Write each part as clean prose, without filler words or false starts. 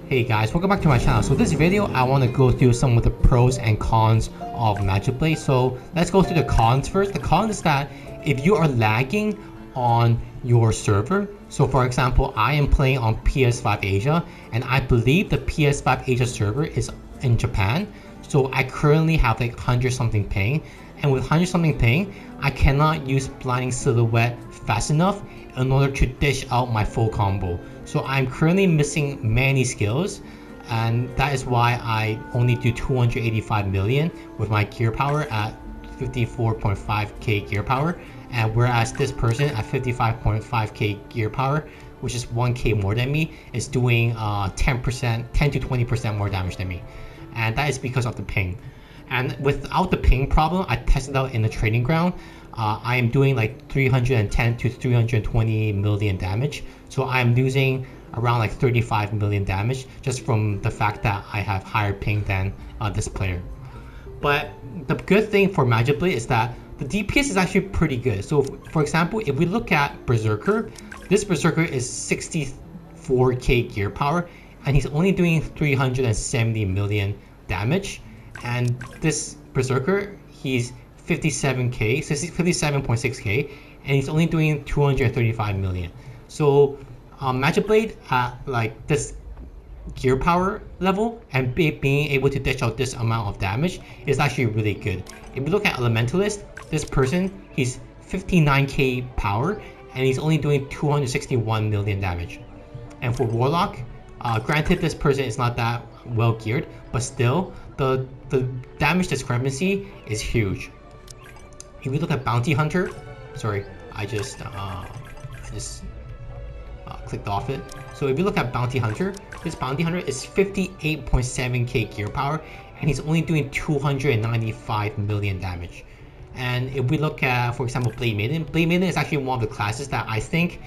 Hey guys, welcome back to my channel. So this video, I want to go through some of the pros and cons of Magiblade. So let's go through the cons first. The con is that if you are lagging on your server, so for example, I am playing on PS5 Asia, and I believe the PS5 Asia server is in Japan. So I currently have like 100 something ping, and with 100 something ping, I cannot use Blinding Silhouette fast enough in order to dish out my full combo. So I'm currently missing many skills, and that is why I only do 285 million with my gear power at 54.5k gear power, and whereas this person at 55.5k gear power, which is 1k more than me, is doing 10 to 20% more damage than me. And that is because of the ping. And without the ping problem, I tested out in the training ground. I am doing like 310 to 320 million damage. So I'm losing around like 35 million damage just from the fact that I have higher ping than this player. But the good thing for Magiblade is that the DPS is actually pretty good. So for example, if we look at Berserker, this Berserker is 64k gear power, and he's only doing 370 million damage. And this Berserker, he's 57k, so 57.6k, and he's only doing 235 million. So Magiblade at like this gear power level and being able to dish out this amount of damage is actually really good. If you look at Elementalist, this person, he's 59k power, and he's only doing 261 million damage. And for Warlock, granted this person is not that well geared, but still the damage discrepancy is huge. If we look at Bounty Hunter, sorry, I just clicked off it. So if you look at Bounty Hunter, this Bounty Hunter is 58.7k gear power, and he's only doing 295 million damage. And if we look at, for example, Blade Maiden is actually one of the classes that I think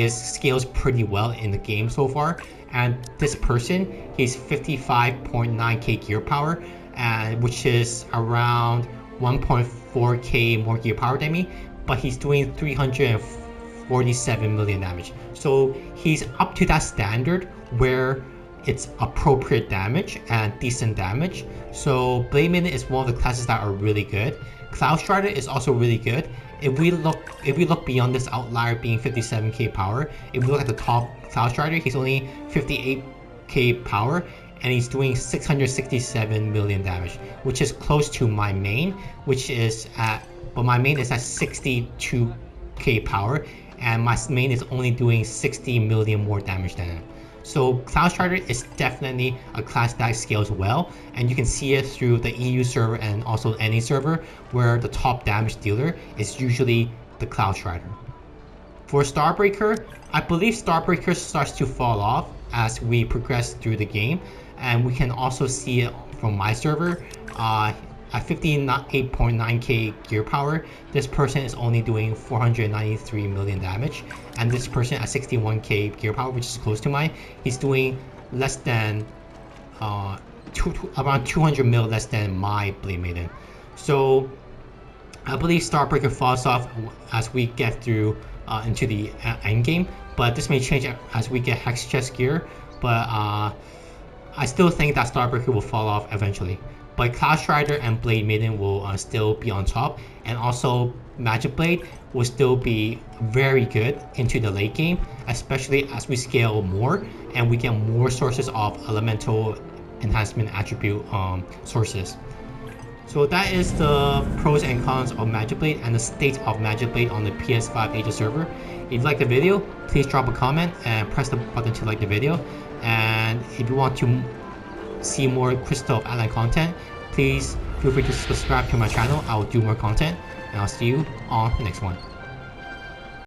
scales pretty well in the game so far. And this person, he's 55.9k gear power, and which is around 1.4k more gear power than me, but he's doing 347 million damage. So he's up to that standard where it's appropriate damage and decent damage. So Blade Maiden is one of the classes that are really good. Cloud Strider is also really good. If we look beyond this outlier being 57k power, if we look at the top Cloud Strider, he's only 58k power, and he's doing 667 million damage, which is close to my main, but my main is at 62k power, and my main is only doing 60 million more damage than him. So Cloud Strider is definitely a class that scales well, and you can see it through the EU server and also any server where the top damage dealer is usually the Cloud Strider. For Starbreaker, I believe Starbreaker starts to fall off as we progress through the game, and we can also see it from my server. At 58.9k gear power, this person is only doing 493 million damage, and this person at 61k gear power, which is close to mine, he's doing less than around 200 mil less than my Blade Maiden. So I believe Starbreaker falls off as we get through into the end game, but this may change as we get Hex Chest gear, but I still think that Starbreaker will fall off eventually. But Cloud Strider and Blade Maiden will still be on top, and also Magiblade will still be very good into the late game, especially as we scale more and we get more sources of elemental enhancement attribute sources. So that is the pros and cons of Magiblade and the state of Magiblade on the PS5 Asia server. If you like the video, please drop a comment and press the button to like the video. And if you want to see more Crystal of Atlan content, please feel free to subscribe to my channel. I will do more content, and I'll see you on the next one.